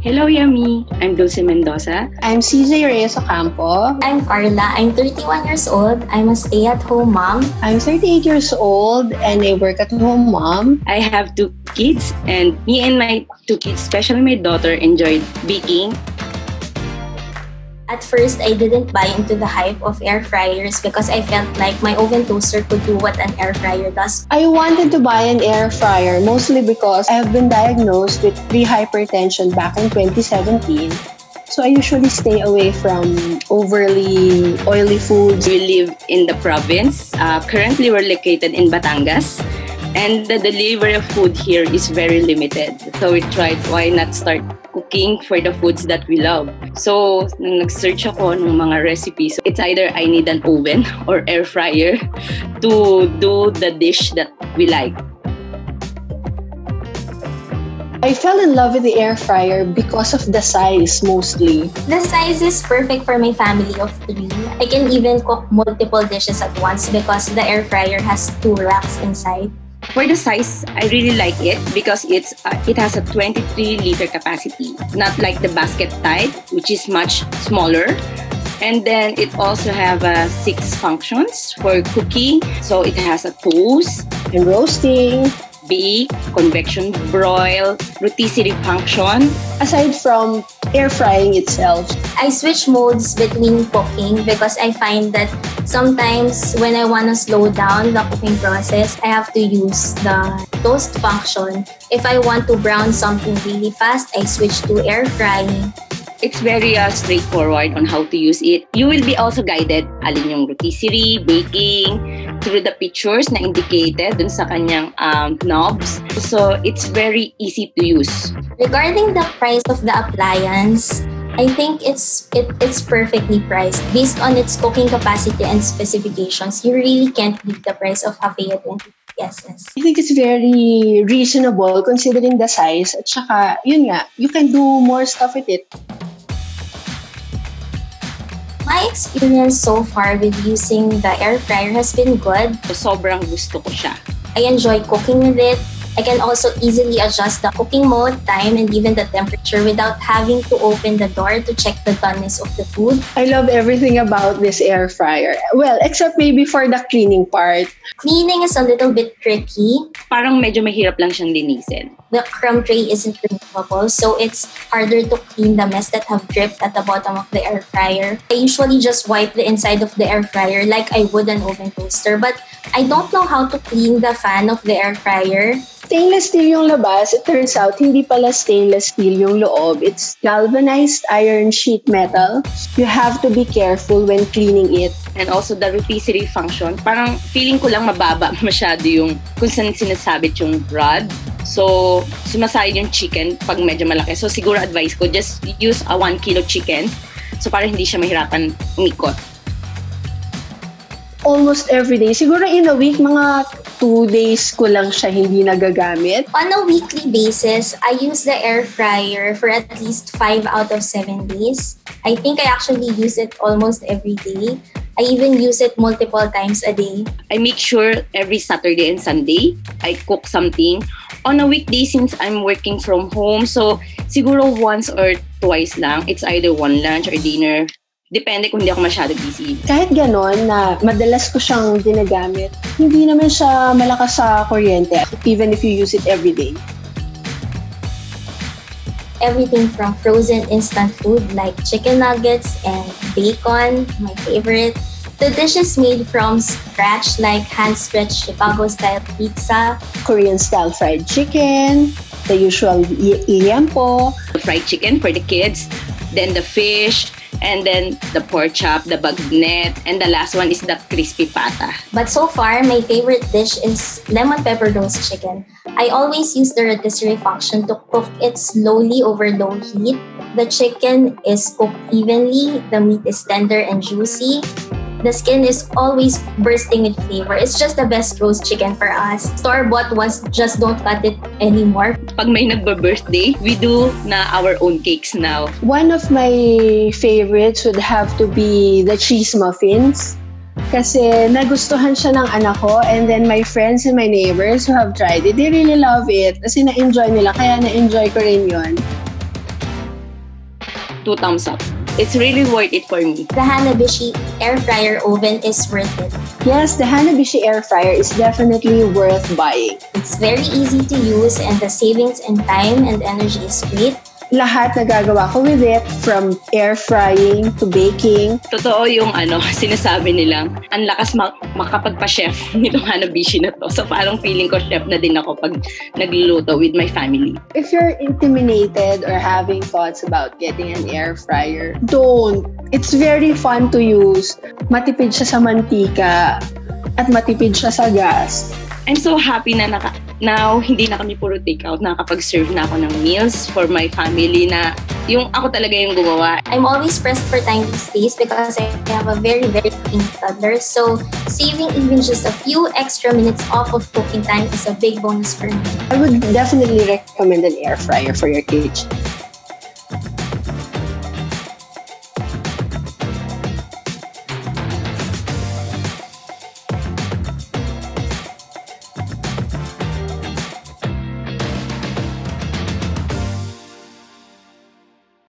Hello, Yummy! I'm Dulce Mendoza. I'm CJ Reyes Ocampo. I'm Carla. I'm 31 years old. I'm a stay-at-home mom. I'm 38 years old and a work-at-home mom. I have 2 kids, and me and my 2 kids, especially my daughter, enjoyed baking. At first, I didn't buy into the hype of air fryers because I felt like my oven toaster could do what an air fryer does. I wanted to buy an air fryer mostly because I have been diagnosed with pre-hypertension back in 2017. So I usually stay away from overly oily foods. We live in the province. Currently, we're located in Batangas. And the delivery of food here is very limited. So we tried, why not start cooking for the foods that we love. So, nung nag-search ako ng mga recipes, it's either I need an oven or air fryer to do the dish that we like. I fell in love with the air fryer because of the size mostly. The size is perfect for my family of 3. I can even cook multiple dishes at once because the air fryer has 2 racks inside. For the size, I really like it because it has a 23-liter capacity, not like the basket type, which is much smaller. And then it also have 6 functions for cooking. So it has a toast and roasting, bake, convection broil, rotisserie function. Aside from air frying itself, I switch modes between cooking because I find that sometimes when I want to slow down the cooking process, I have to use the toast function. If I want to brown something really fast, I switch to air frying. It's very straightforward on how to use it. You will be also guided alin yung rotisserie, baking, through the pictures na indicated dun sa kanyang knobs. So it's very easy to use. Regarding the price of the appliance, I think it's perfectly priced. Based on its cooking capacity and specifications, you really can't beat the price of HAFEO23SS. I think it's very reasonable considering the size. At saka, yun nga, you can do more stuff with it. My experience so far with using the air fryer has been good. Sobrang gusto ko siya. I enjoy cooking with it. I can also easily adjust the cooking mode, time, and even the temperature without having to open the door to check the doneness of the food. I love everything about this air fryer. Well, except maybe for the cleaning part. Cleaning is a little bit tricky. Parang medyo mahirap lang siyang linisin. The crumb tray isn't removable, so it's harder to clean the mess that have dripped at the bottom of the air fryer. I usually just wipe the inside of the air fryer like I would an oven toaster, but I don't know how to clean the fan of the air fryer. Stainless steel yung labas. It turns out, hindi pala stainless steel yung loob. It's galvanized iron sheet metal. You have to be careful when cleaning it. And also the rotisserie function, parang feeling ko lang mababa masyado yung kung saan sinasabit yung rod. So, sumasayad yung chicken pag medyo malaki. So, siguro advice ko, just use a 1 kilo chicken. So, para hindi siya mahirapan umikot. Almost every day. Siguro in a week, mga 2 days ko lang siya hindi nagagamit. On a weekly basis, I use the air fryer for at least 5 out of 7 days. I think I actually use it almost every day. I even use it multiple times a day. I make sure every Saturday and Sunday, I cook something. On a weekday, since I'm working from home, so siguro once or twice lang. It's either one lunch or dinner. Depende kung hindi ako masyado busy. Kahit ganon na madalas ko siyang ginagamit, hindi naman siya malakas sa kuryente even if you use it every day. Everything from frozen instant food like chicken nuggets and bacon, my favorite, to dishes made from scratch like hand-stretched Chicago-style pizza, Korean-style fried chicken, the usual iempo, fried chicken for the kids, then the fish, and then the pork chop, the bagnet, and the last one is the crispy pata. But so far, my favorite dish is lemon pepper roast chicken. I always use the rotisserie function to cook it slowly over low heat. The chicken is cooked evenly, the meat is tender and juicy. The skin is always bursting with flavor. It's just the best roast chicken for us. Store-bought ones just don't cut it anymore. Pag may nagba-birthday, we do na our own cakes now. One of my favorites would have to be the cheese muffins. Kasi nagustuhan siya ng anak ko, and then my friends and my neighbors who have tried it, they really love it. Kasi na-enjoy nila, kaya na-enjoy ko rin yun. 2 thumbs up. It's really worth it for me. The Hanabishi Air Fryer oven is worth it. Yes, the Hanabishi Air Fryer is definitely worth buying. It's very easy to use and the savings in time and energy is great. Lahat na gagawa ko with it, from air frying to baking. Totoo yung sinasabi nilang ang lakas makapagpa-chef nitong Hanabishi na to. So parang feeling ko chef na din ako pag nagluluto with my family. If you're intimidated or having thoughts about getting an air fryer, don't. It's very fun to use. Matipid siya sa mantika at matipid siya sa gas. I'm so happy na now hindi na kami puro takeout, nakakapag-serve na ako ng meals for my family na yung ako talaga yung gumawa. I'm always pressed for time these days because I have a very, very young toddler. So saving even just a few extra minutes off of cooking time is a big bonus for me. I would definitely recommend an air fryer for your kitchen.